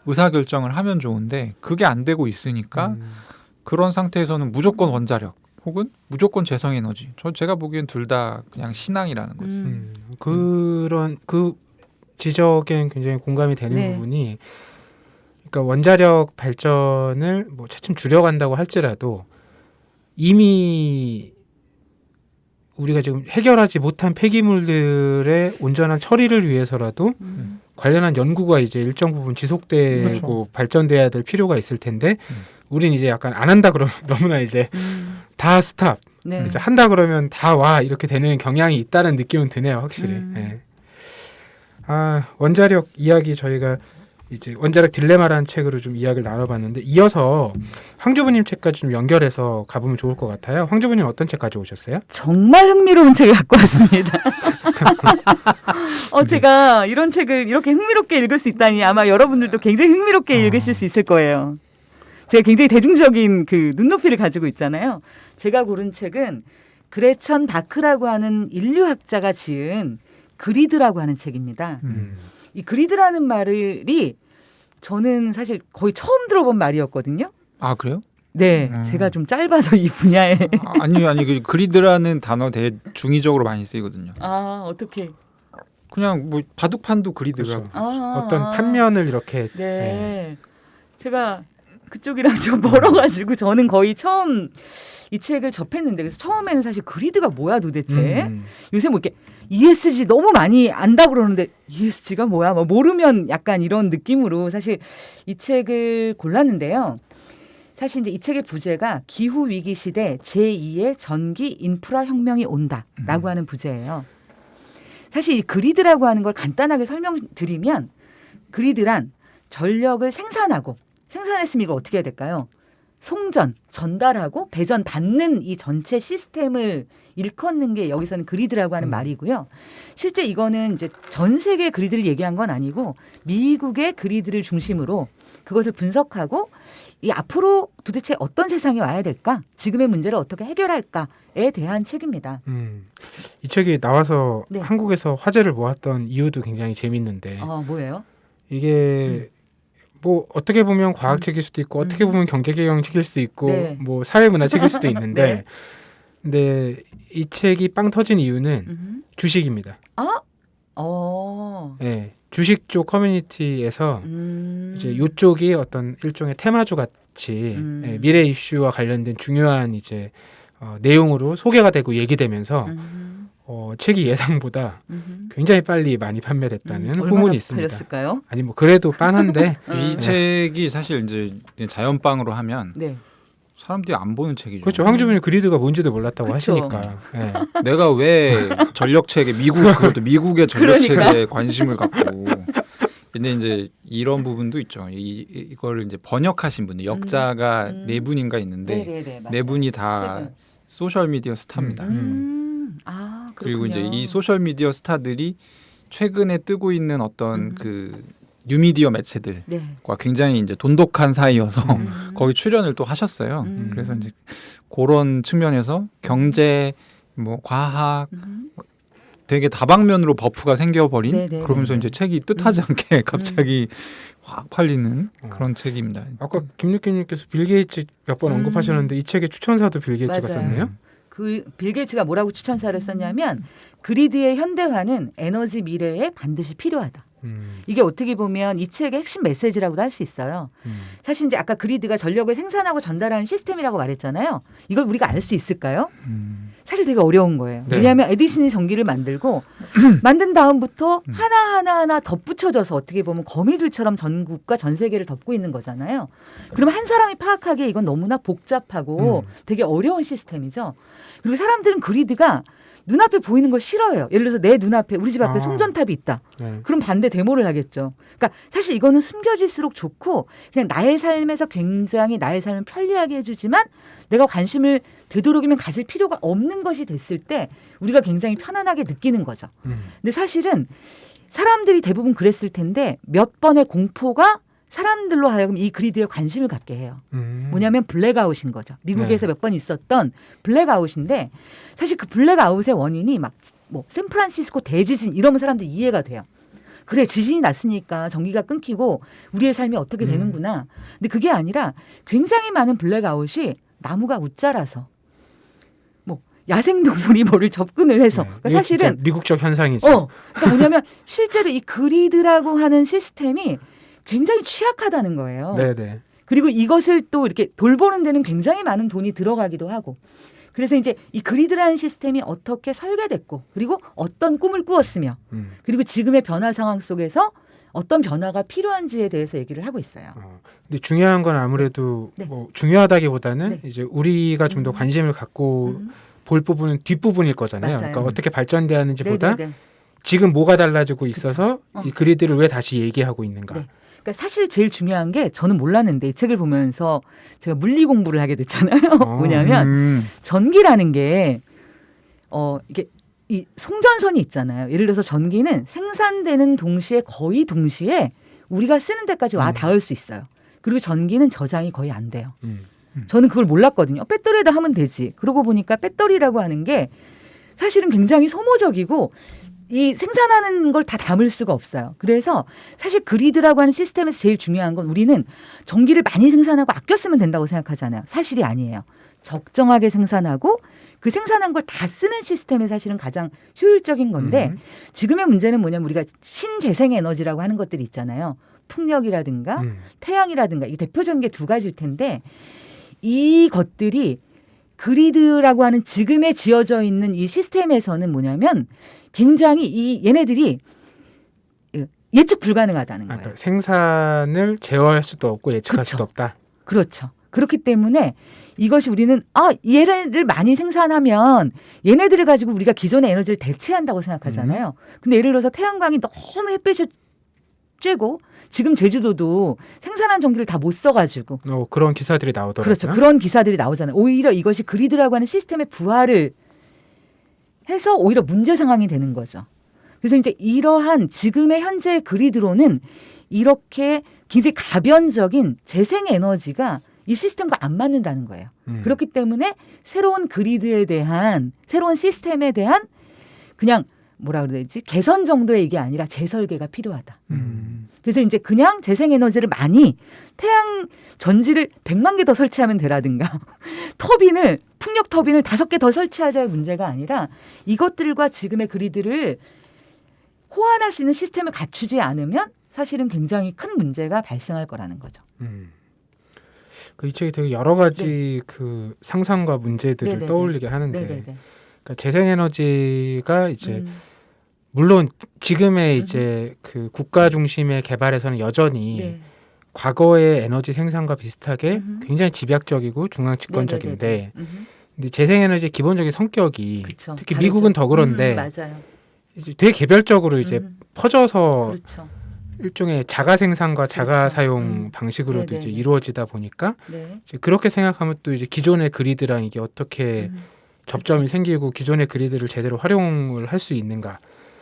의사결정을 하면 좋은데 그게 안 되고 있으니까 그런 상태에서는 무조건 원자력 혹은 무조건 재생에너지. 제가 보기엔 둘 다 그냥 신앙이라는 거지. 그런 그 지적엔 굉장히 공감이 되는 네. 부분이 그러니까 원자력 발전을 뭐 차츰 줄여간다고 할지라도 이미 우리가 지금 해결하지 못한 폐기물들의 온전한 처리를 위해서라도 관련한 연구가 이제 일정 부분 지속되고 그렇죠. 발전돼야 될 필요가 있을 텐데 우린 이제 약간 안 한다 그러면 너무나 이제 다 스탑 네. 이제 한다 그러면 다 와 이렇게 되는 경향이 있다는 느낌은 드네요 확실히. 네. 원자력 이야기 저희가 이제 원자력 딜레마라는 책으로 좀 이야기를 나눠봤는데 이어서 황주부님 책까지 좀 연결해서 가보면 좋을 것 같아요. 황주부님 어떤 책 가져오셨어요? 정말 흥미로운 책을 갖고 왔습니다. 제가 이런 책을 이렇게 흥미롭게 읽을 수 있다니 아마 여러분들도 굉장히 흥미롭게 읽으실 수 있을 거예요. 제가 굉장히 대중적인 그 눈높이를 가지고 있잖아요. 제가 고른 책은 그레천 바크라고 하는 인류학자가 지은 그리드라고 하는 책입니다. 이 그리드라는 말이 저는 사실 거의 처음 들어본 말이었거든요. 아 그래요? 네, 제가 좀 짧아서 이 분야에. 아니 그 그리드라는 단어 되게 중의적으로 많이 쓰이거든요. 어떻게? 그냥 뭐 바둑판도 그리드라고. 그렇죠. 어떤 판면을 이렇게. 네. 제가 그쪽이랑 좀 멀어가지고 저는 거의 처음 이 책을 접했는데 그래서 처음에는 사실 그리드가 뭐야 도대체? 요새 뭐 이렇게 ESG 너무 많이 안다 그러는데 ESG가 뭐야? 뭐 모르면 약간 이런 느낌으로 사실 이 책을 골랐는데요. 사실 이제 이 책의 부제가 기후 위기 시대 제2의 전기 인프라 혁명이 온다라고 하는 부제예요. 사실 이 그리드라고 하는 걸 간단하게 설명드리면 그리드란 전력을 생산했으면 이거 어떻게 해야 될까요? 송전, 전달하고 배전 받는 이 전체 시스템을 일컫는 게 여기서는 그리드라고 하는 말이고요. 실제 이거는 이제 전 세계 그리드를 얘기한 건 아니고 미국의 그리드를 중심으로 그것을 분석하고 이 앞으로 도대체 어떤 세상이 와야 될까? 지금의 문제를 어떻게 해결할까에 대한 책입니다. 이 책이 나와서 네. 한국에서 화제를 모았던 이유도 굉장히 재밌는데 뭐예요? 이게 뭐 어떻게 보면 과학책일 수도 있고 어떻게 보면 경제경영책일 수도 있고 네. 뭐 사회문화책일 수도 있는데 네. 근데 이 책이 빵 터진 이유는 주식입니다. 네, 주식 쪽 커뮤니티에서 이제 이쪽이 어떤 일종의 테마주 같이 미래 이슈와 관련된 중요한 이제 내용으로 소개가 되고 얘기되면서 책이 예상보다 굉장히 빨리 많이 판매됐다는 후문이 있습니다. 팔렸을까요? 아니 뭐 그래도 빤한데 이 책이 사실 이제 자연빵으로 하면 네. 사람들이 안 보는 책이죠. 그렇죠. 황주빈이 그리드가 뭔지도 몰랐다고 그쵸. 하시니까. 네. 내가 왜 전력책에 그것도 미국의 전력책에 관심을 갖고. 근데 이제 이런 부분도 있죠. 이거를 이제 번역하신 분들 역자가 네 분인가 있는데 네네네, 네 분이 다 분. 소셜 미디어 스타입니다. 그리고 이제 이 소셜 미디어 스타들이 최근에 뜨고 있는 어떤 그 뉴미디어 매체들과 네. 굉장히 이제 돈독한 사이여서 거기 출연을 또 하셨어요. 그래서 이제 그런 측면에서 경제, 뭐 과학 되게 다방면으로 버프가 생겨버린 네네. 그러면서 이제 책이 뜻하지 않게 갑자기 확 팔리는 그런 책입니다. 아까 김육기님께서 빌 게이츠 몇 번 언급하셨는데 이 책의 추천사도 빌 게이츠가 맞아요. 썼네요. 그 빌 게이츠가 뭐라고 추천사를 썼냐면 그리드의 현대화는 에너지 미래에 반드시 필요하다. 이게 어떻게 보면 이 책의 핵심 메시지라고도 할 수 있어요. 사실 이제 아까 그리드가 전력을 생산하고 전달하는 시스템이라고 말했잖아요. 이걸 우리가 알 수 있을까요? 사실 되게 어려운 거예요. 네. 왜냐하면 에디슨이 전기를 만들고 만든 다음부터 하나하나 덧붙여져서 어떻게 보면 거미줄처럼 전국과 전 세계를 덮고 있는 거잖아요. 그러면 한 사람이 파악하기에 이건 너무나 복잡하고 되게 어려운 시스템이죠. 그리고 사람들은 그리드가 눈앞에 보이는 걸 싫어해요. 예를 들어서 내 눈앞에 우리 집 앞에 송전탑이 있다. 네. 그럼 반대 데모를 하겠죠. 그러니까 사실 이거는 숨겨질수록 좋고 그냥 나의 삶에서 굉장히 나의 삶을 편리하게 해주지만 내가 관심을 되도록이면 가질 필요가 없는 것이 됐을 때 우리가 굉장히 편안하게 느끼는 거죠. 근데 사실은 사람들이 대부분 그랬을 텐데 몇 번의 공포가 사람들로 하여금 이 그리드에 관심을 갖게 해요. 뭐냐면 블랙아웃인 거죠. 미국에서 네. 몇 번 있었던 블랙아웃인데 사실 그 블랙아웃의 원인이 막 뭐 샌프란시스코 대지진 이러면 사람들이 이해가 돼요. 그래 지진이 났으니까 전기가 끊기고 우리의 삶이 어떻게 되는구나. 근데 그게 아니라 굉장히 많은 블랙아웃이 나무가 웃자라서 뭐 야생동물이 뭐를 접근을 해서 네. 그러니까 이게 진짜 사실은 미국적 현상이죠. 그러니까 뭐냐면 실제로 이 그리드라고 하는 시스템이 굉장히 취약하다는 거예요. 네네. 그리고 이것을 또 이렇게 돌보는 데는 굉장히 많은 돈이 들어가기도 하고. 그래서 이제 이 그리드라는 시스템이 어떻게 설계됐고 그리고 어떤 꿈을 꾸었으며 그리고 지금의 변화 상황 속에서 어떤 변화가 필요한지에 대해서 얘기를 하고 있어요. 근데 중요한 건 아무래도 네. 뭐 중요하다기보다는 네. 이제 우리가 좀 더 관심을 갖고 볼 부분은 뒷부분일 거잖아요. 맞아요. 그러니까 어떻게 발전돼야 하는지보다 네네네. 지금 뭐가 달라지고 있어서 이 그리드를 왜 다시 얘기하고 있는가. 네. 그러니까 사실 제일 중요한 게 저는 몰랐는데 이 책을 보면서 제가 물리 공부를 하게 됐잖아요. 뭐냐면 전기라는 게 이게 이 송전선이 있잖아요. 예를 들어서 전기는 생산되는 동시에 거의 동시에 우리가 쓰는 데까지 와 닿을 수 있어요. 그리고 전기는 저장이 거의 안 돼요. 저는 그걸 몰랐거든요. 배터리에다 하면 되지. 그러고 보니까 배터리라고 하는 게 사실은 굉장히 소모적이고 이 생산하는 걸 다 담을 수가 없어요. 그래서 사실 그리드라고 하는 시스템에서 제일 중요한 건 우리는 전기를 많이 생산하고 아껴 쓰면 된다고 생각하잖아요. 사실이 아니에요. 적정하게 생산하고 그 생산한 걸 다 쓰는 시스템이 사실은 가장 효율적인 건데 지금의 문제는 뭐냐면 우리가 신재생 에너지라고 하는 것들이 있잖아요. 풍력이라든가 태양이라든가 이게 대표적인 게 두 가지일 텐데 이 것들이 그리드라고 하는 지금에 지어져 있는 이 시스템에서는 뭐냐면 굉장히 얘네들이 예측 불가능하다는 거예요. 그러니까 생산을 제어할 수도 없고 예측할 그렇죠. 수도 없다. 그렇죠. 그렇기 때문에 이것이 우리는 얘네를 많이 생산하면 얘네들을 가지고 우리가 기존의 에너지를 대체한다고 생각하잖아요. 근데 예를 들어서 태양광이 너무 햇빛이 쬐고 지금 제주도도 생산한 전기를 다 못 써가지고 그런 기사들이 나오더라고요. 그렇죠. 그런 기사들이 나오잖아요. 오히려 이것이 그리드라고 하는 시스템의 부활을 해서 오히려 문제 상황이 되는 거죠. 그래서 이제 이러한 지금의 현재 그리드로는 이렇게 굉장히 가변적인 재생에너지가 이 시스템과 안 맞는다는 거예요. 그렇기 때문에 새로운 그리드에 대한 새로운 시스템에 대한 그냥 뭐라 그래야 되지? 개선 정도의 이게 아니라 재설계가 필요하다. 그래서 이제 그냥 재생에너지를 많이 태양 전지를 100만 개 더 설치하면 되라든가 터빈을 풍력 터빈을 5개 더 설치하자의 문제가 아니라 이것들과 지금의 그리드를 호환할 수 있는 시스템을 갖추지 않으면 사실은 굉장히 큰 문제가 발생할 거라는 거죠. 이 책이 되게 여러 가지 그 상상과 문제들을 네네네. 떠올리게 하는데 네네네. 그러니까 재생에너지가 이제 물론 지금의 이제 그 국가 중심의 개발에서는 여전히 네. 과거의 에너지 생산과 비슷하게 굉장히 집약적이고 중앙 집권적인데 근데 재생에너지의 기본적인 성격이 그쵸. 특히 다르죠. 미국은 더 그런데 맞아요. 이제 되게 개별적으로 이제 퍼져서 그렇죠. 일종의 자가 생산과 자가 그렇죠. 사용 방식으로도 네네네. 이제 이루어지다 보니까 네. 이제 그렇게 생각하면 또 이제 기존의 그리드랑 이게 어떻게 접점이 생기고 기존의 그리드를 제대로 활용을 할 수 있는가.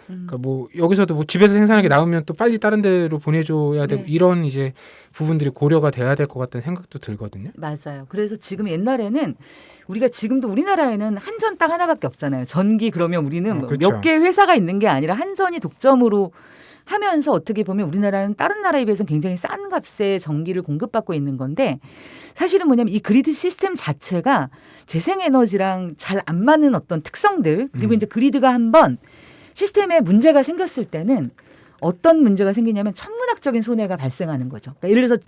그러니까 뭐 여기서도 뭐 집에서 생산하게 나오면 또 빨리 다른 데로 보내줘야 되고 네. 이런 이제 부분들이 고려가 돼야 될 것 같다는 생각도 들거든요. 맞아요. 그래서 지금 옛날에는 우리가 지금도 우리나라에는 한전 딱 하나밖에 없잖아요. 전기 그러면 우리는 뭐 그렇죠. 몇 개의 회사가 있는 게 아니라 한전이 독점으로 하면서 어떻게 보면 우리나라는 다른 나라에 비해서는 굉장히 싼 값에 전기를 공급받고 있는 건데 사실은 뭐냐면 이 그리드 시스템 자체가 재생에너지랑 잘 안 맞는 어떤 특성들 그리고 이제 그리드가 한번 시스템에 문제가 생겼을 때는 어떤 문제가 생기냐면 천문학적인 손해가 발생하는 거죠. 그러니까 예를 들어서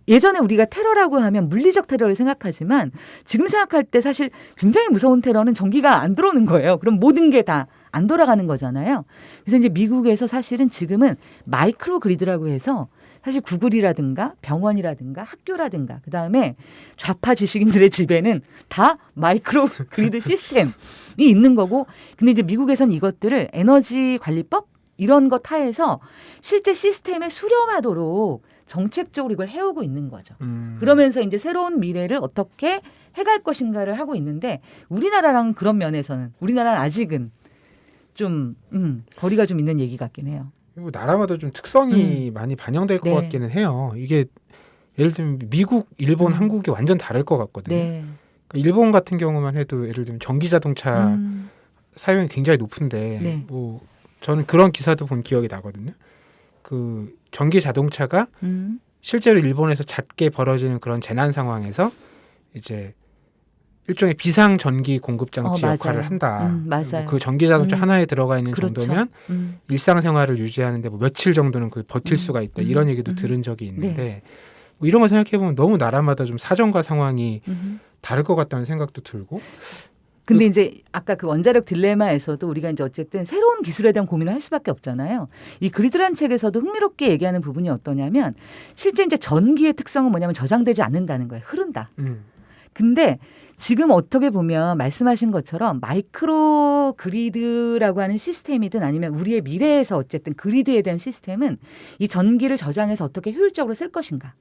예전에 우리가 테러라고 하면 물리적 테러를 생각하지만 지금 생각할 때 사실 굉장히 무서운 테러는 전기가 안 들어오는 거예요. 그럼 모든 게 다 안 돌아가는 거잖아요. 그래서 이제 미국에서 사실은 지금은 마이크로 그리드라고 해서 사실 구글이라든가 병원이라든가 학교라든가 그다음에 좌파 지식인들의 집에는 다 마이크로 그리드 시스템이 있는 거고 근데 이제 미국에서는 이것들을 에너지 관리법 이런 것 하에서 실제 시스템에 수렴하도록 정책적으로 이걸 해오고 있는 거죠. 그러면서 이제 새로운 미래를 어떻게 해갈 것인가를 하고 있는데 우리나라랑 그런 면에서는 우리나라는 아직은 좀 거리가 좀 있는 얘기 같긴 해요. 그리고 나라마다 좀 특성이 많이 반영될 것 네. 같기는 해요. 이게 예를 들면 미국, 일본, 한국이 완전 다를 것 같거든요. 네. 그러니까 일본 같은 경우만 해도 예를 들면 전기 자동차 사용이 굉장히 높은데 네. 뭐 저는 그런 기사도 본 기억이 나거든요. 그 전기 자동차가 실제로 일본에서 잦게 벌어지는 그런 재난 상황에서 이제 일종의 비상 전기 공급 장치 맞아요. 역할을 한다. 맞아요. 그 전기 자동차 하나에 들어가 있는 그렇죠. 정도면 일상생활을 유지하는데 뭐 며칠 정도는 그 버틸 수가 있다. 이런 얘기도 들은 적이 있는데 뭐 이런 거 생각해 보면 너무 나라마다 좀 사정과 상황이 다를 것 같다는 생각도 들고. 근데 이제 아까 그 원자력 딜레마에서도 우리가 이제 어쨌든 새로운 기술에 대한 고민을 할 수밖에 없잖아요. 이 그리드란 책에서도 흥미롭게 얘기하는 부분이 어떠냐면 실제 이제 전기의 특성은 뭐냐면 저장되지 않는다는 거예요. 흐른다. 근데 지금 어떻게 보면 말씀하신 것처럼 마이크로 그리드라고 하는 시스템이든 아니면 우리의 미래에서 어쨌든 그리드에 대한 시스템은 이 전기를 저장해서 어떻게 효율적으로 쓸 것인가.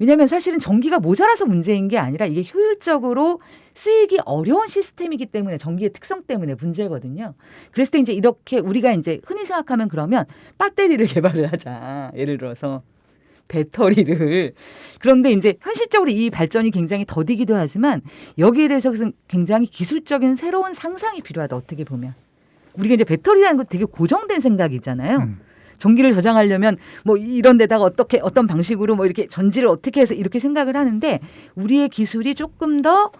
왜냐하면 사실은 전기가 모자라서 문제인 게 아니라 이게 효율적으로 쓰이기 어려운 시스템이기 때문에 전기의 특성 때문에 문제거든요. 그랬을 때 이제 이렇게 우리가 이제 흔히 생각하면 그러면 배터리를 개발을 하자. 예를 들어서 배터리를. 그런데 이제 현실적으로 이 발전이 굉장히 더디기도 하지만 여기에 대해서 굉장히 기술적인 새로운 상상이 필요하다. 어떻게 보면. 우리가 이제 배터리라는 거 되게 고정된 생각이잖아요. 전기를 저장하려면 뭐 이런 데다가 어떻게 어떤 방식으로 뭐 이렇게 전지를 어떻게 해서 이렇게 생각을 하는데 우리의 기술이 조금 더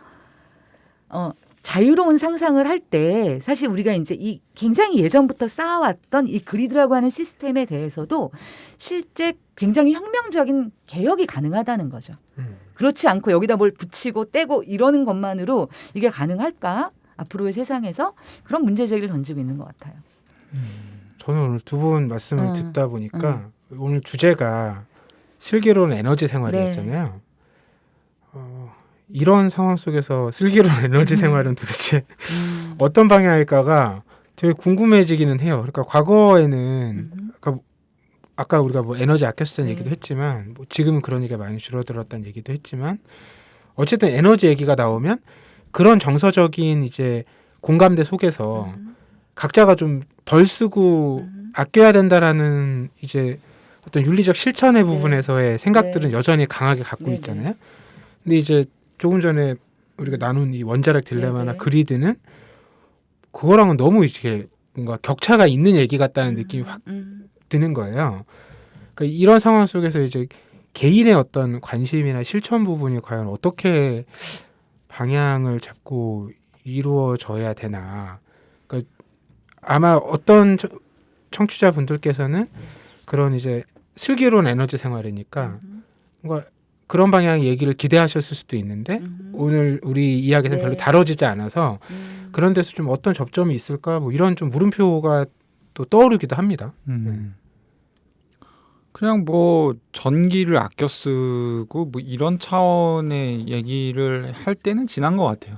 자유로운 상상을 할 때 사실 우리가 이제 이 굉장히 예전부터 쌓아왔던 이 그리드라고 하는 시스템에 대해서도 실제 굉장히 혁명적인 개혁이 가능하다는 거죠. 그렇지 않고 여기다 뭘 붙이고 떼고 이러는 것만으로 이게 가능할까? 앞으로의 세상에서 그런 문제 제기를 던지고 있는 것 같아요. 저는 오늘 두 분 말씀을 듣다 보니까 오늘 주제가 슬기로운 에너지 생활이었잖아요. 이런 상황 속에서 슬기로운 에너지 생활은 도대체 어떤 방향일까가 되게 궁금해지기는 해요. 그러니까 과거에는 아까 우리가 뭐 에너지 아껴 쓰자는 얘기도 했지만 뭐 지금은 그런 얘기가 많이 줄어들었다는 얘기도 했지만 어쨌든 에너지 얘기가 나오면 그런 정서적인 이제 공감대 속에서 각자가 좀 덜 쓰고 아껴야 된다라는 이제 어떤 윤리적 실천의 부분에서의 생각들은 여전히 강하게 갖고 있잖아요. 근데 이제 조금 전에 우리가 나눈 이 원자력 딜레마나 그리드는 그거랑은 너무 이렇게 뭔가 격차가 있는 얘기 같다는 느낌이 확 드는 거예요. 그러니까 이런 상황 속에서 이제 개인의 어떤 관심이나 실천 부분이 과연 어떻게 방향을 잡고 이루어져야 되나. 그러니까 아마 어떤 청취자분들께서는 그런 이제 슬기로운 에너지 생활이니까 뭔가 그런 방향의 얘기를 기대하셨을 수도 있는데 오늘 우리 이야기에서는 별로 다뤄지지 않아서 그런 데서 좀 어떤 접점이 있을까 뭐 이런 좀 물음표가 또 떠오르기도 합니다. 그냥 뭐 전기를 아껴 쓰고 뭐 이런 차원의 얘기를 할 때는 지난 것 같아요.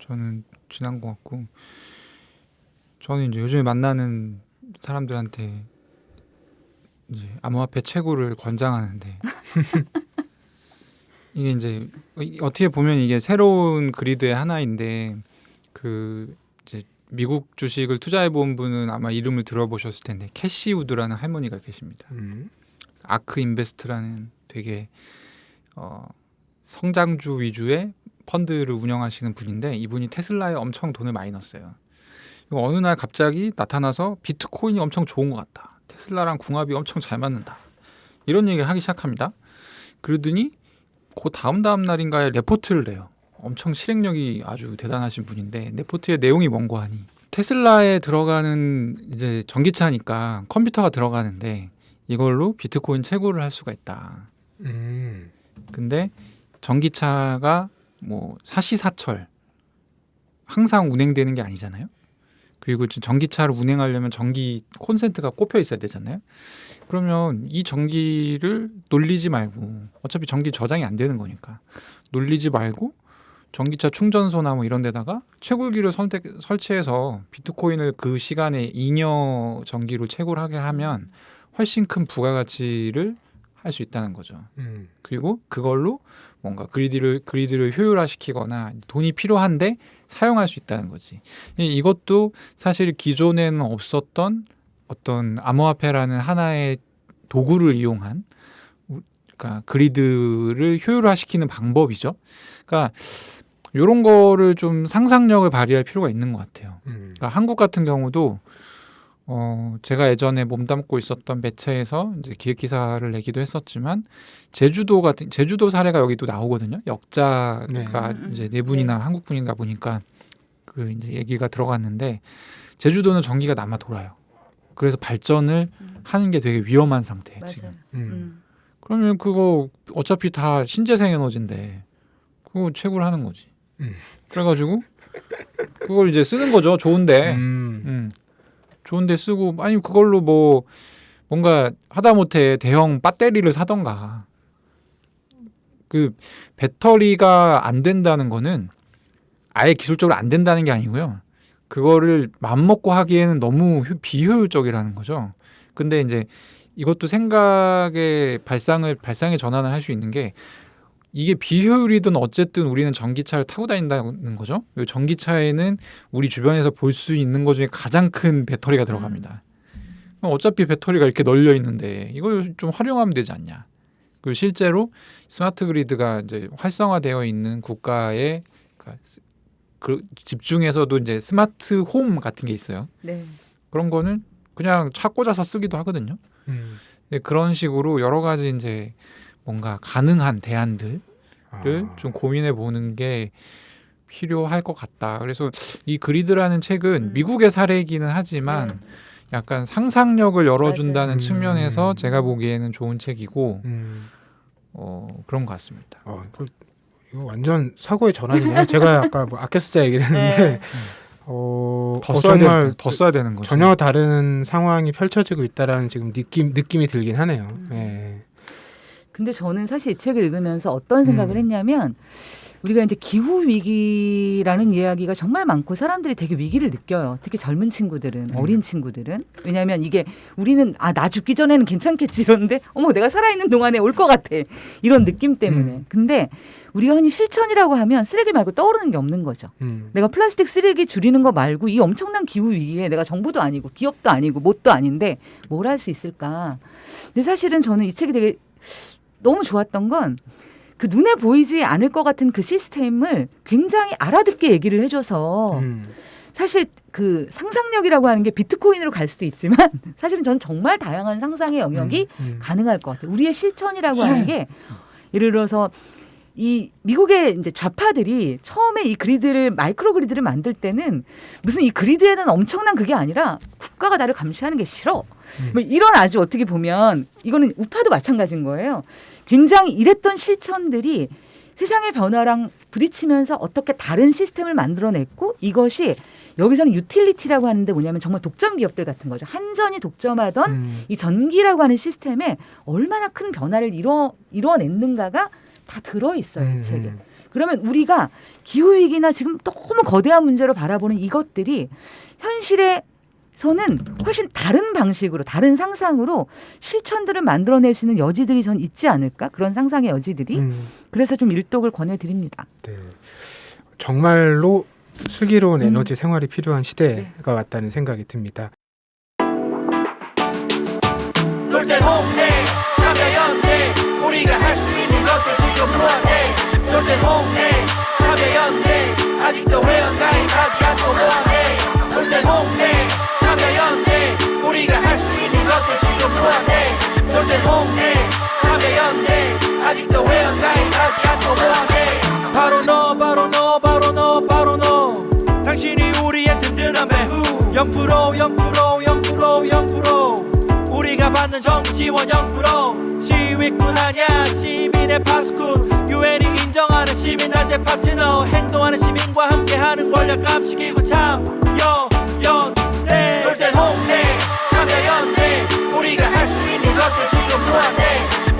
저는 지난 것 같고 저는 이제 요즘에 만나는 사람들한테 이제 암호화폐 채굴을 권장하는데 이게 이제 어떻게 보면 이게 새로운 그리드의 하나인데 그 이제 미국 주식을 투자해 본 분은 아마 이름을 들어보셨을 텐데 캐시 우드라는 할머니가 계십니다. 아크 인베스트라는 되게 성장주 위주의 펀드를 운영하시는 분인데 이분이 테슬라에 엄청 돈을 많이 넣었어요. 어느 날 갑자기 나타나서 비트코인이 엄청 좋은 것 같다. 테슬라랑 궁합이 엄청 잘 맞는다. 이런 얘기를 하기 시작합니다. 그러더니 그 다음 날인가에 레포트를 내요. 엄청 실행력이 아주 대단하신 분인데 레포트의 내용이 뭔고 하니 테슬라에 들어가는 이제 전기차니까 컴퓨터가 들어가는데 이걸로 비트코인 채굴을 할 수가 있다. 근데 전기차가 뭐 사시사철 항상 운행되는 게 아니잖아요. 그리고 전기차를 운행하려면 전기 콘센트가 꼽혀 있어야 되잖아요. 그러면 이 전기를 놀리지 말고 어차피 전기 저장이 안 되는 거니까 놀리지 말고 전기차 충전소나 뭐 이런 데다가 채굴기를 설치해서 비트코인을 그 시간에 잉여 전기로 채굴하게 하면 훨씬 큰 부가가치를 할 수 있다는 거죠. 그리고 그걸로 뭔가 그리드를 효율화시키거나 돈이 필요한데 사용할 수 있다는 거지. 이것도 사실 기존에는 없었던 어떤 암호화폐라는 하나의 도구를 이용한 그러니까 그리드를 효율화시키는 방법이죠. 그러니까 이런 거를 좀 상상력을 발휘할 필요가 있는 것 같아요. 그러니까 한국 같은 경우도 제가 예전에 몸담고 있었던 매체에서 이제 기획 기사를 내기도 했었지만 제주도 사례가 여기도 나오거든요. 역자가 이제 네 분이나 한국 분인가 보니까 그 이제 얘기가 들어갔는데 제주도는 전기가 남아 돌아요. 그래서 발전을 하는 게 되게 위험한 상태 지금. 그러면 그거 어차피 다 신재생 에너지인데 그거 채굴하는 거지. 그래가지고 그걸 이제 쓰는 거죠. 좋은데. 좋은데 쓰고 아니 그걸로 뭐 뭔가 하다못해 대형 배터리를 사던가. 그 배터리가 안 된다는 거는 아예 기술적으로 안 된다는 게 아니고요. 그거를 맘먹고 하기에는 너무 비효율적이라는 거죠. 근데 이제 이것도 생각의 발상의 전환을 할 수 있는 게 이게 비효율이든 어쨌든 우리는 전기차를 타고 다닌다는 거죠. 전기차에는 우리 주변에서 볼 수 있는 것 중에 가장 큰 배터리가 들어갑니다. 어차피 배터리가 이렇게 널려 있는데 이걸 좀 활용하면 되지 않냐. 그리고 실제로 스마트 그리드가 이제 활성화되어 있는 국가의 그 집중해서도 이제 스마트 홈 같은 게 있어요. 네. 그런 거는 그냥 차 꽂아서 쓰기도 하거든요. 그런 식으로 여러 가지 이제 뭔가 가능한 대안들을 좀 고민해 보는 게 필요할 것 같다. 그래서 이 그리드라는 책은 미국의 사례이기는 하지만 약간 상상력을 열어준다는 측면에서 제가 보기에는 좋은 책이고 그런 것 같습니다. 이거 완전 사고의 전환이네요. 제가 아까 뭐 아껴 쓰자 얘기를 했는데 더 써야 되는 거죠. 전혀 다른 상황이 펼쳐지고 있다라는 지금 느낌이 들긴 하네요. 근데 저는 사실 이 책을 읽으면서 어떤 생각을 했냐면 우리가 이제 기후 위기라는 이야기가 정말 많고 사람들이 되게 위기를 느껴요. 특히 젊은 친구들은, 어린 친구들은. 왜냐하면 이게 우리는 나 죽기 전에는 괜찮겠지 이러는데 어머 내가 살아있는 동안에 올 것 같아. 이런 느낌 때문에. 근데 우리가 흔히 실천이라고 하면 쓰레기 말고 떠오르는 게 없는 거죠. 내가 플라스틱 쓰레기 줄이는 거 말고 이 엄청난 기후 위기에 내가 정부도 아니고 기업도 아니고 뭣도 아닌데 뭘 할 수 있을까. 근데 사실은 저는 이 책이 되게 너무 좋았던 건 그 눈에 보이지 않을 것 같은 그 시스템을 굉장히 알아듣게 얘기를 해줘서 사실 그 상상력이라고 하는 게 비트코인으로 갈 수도 있지만 사실은 저는 정말 다양한 상상의 영역이 가능할 것 같아요. 우리의 실천이라고 하는 게 예를 들어서 이 미국의 이제 좌파들이 처음에 이 그리드를 마이크로 그리드를 만들 때는 무슨 이 그리드에는 엄청난 그게 아니라 국가가 나를 감시하는 게 싫어. 뭐 이런 아주 어떻게 보면 이거는 우파도 마찬가지인 거예요. 굉장히 이랬던 실천들이 세상의 변화랑 부딪히면서 어떻게 다른 시스템을 만들어냈고 이것이 여기서는 유틸리티라고 하는데 뭐냐면 정말 독점 기업들 같은 거죠. 한전이 독점하던 이 전기라고 하는 시스템에 얼마나 큰 변화를 이뤄냈는가가 다 들어있어요. 이 책에. 그러면 우리가 기후위기나 지금 너무 거대한 문제로 바라보는 이것들이 현실에서는 훨씬 다른 방식으로 다른 상상으로 실천들을 만들어낼 수 있는 여지들이 전 있지 않을까? 그런 상상의 여지들이. 그래서 좀 일독을 권해드립니다. 네. 정말로 슬기로운 에너지 생활이 필요한 시대가 왔다는 생각이 듭니다. 놀땐 홍대 참여연대 우리가 할 수 있는 것들 지금 뭐하네 놀땐 홍대 참여연대 아직도 회원가입하지 않고 뭐하네 놀땐 홍대 참여연대 우리가 할 수 있는 것들 지금 뭐하네 놀땐 홍대 참여연대 아직도 회원가입하지 않고 뭐하네 바로 너 바로 너 바로 너 바로 너 당신이 우리의 든든한 배후 0% 0% 우리가 받는 정부 지원 0% 시위꾼 아냐 시민의 파수꾼 유엔이 인정하는 시민단체 파트너 행동하는 시민과 함께하는 권력 감시기구 참여연대 놀땐 홍대 참여연대 우리가 할 수 있는 것들 지금 뭐하네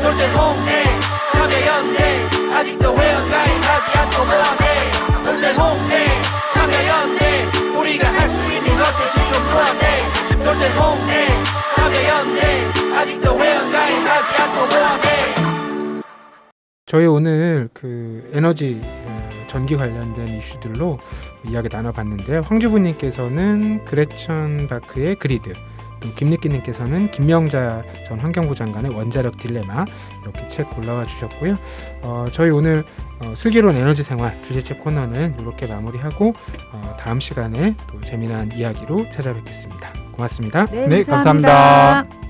놀땐 홍대 참여연대 아직도 회원가입하지 않고 뭐하네 놀땐 홍대 참여연대 우리가 할 수 있는 것들 지금 뭐하네 놀땐 홍대 참여연대 아직도 회원가입하지 않고 뭐하네. 저희 오늘 그 에너지 전기 관련된 이슈들로 이야기 나눠봤는데요. 황주부님께서는 그레천 바크의 그리드, 김니끼님께서는 김명자 전 환경부 장관의 원자력 딜레마 이렇게 책 골라와 주셨고요. 저희 오늘 슬기로운 에너지 생활 주제책 코너는 이렇게 마무리하고 다음 시간에 또 재미난 이야기로 찾아뵙겠습니다. 고맙습니다. 네, 네, 감사합니다. 감사합니다.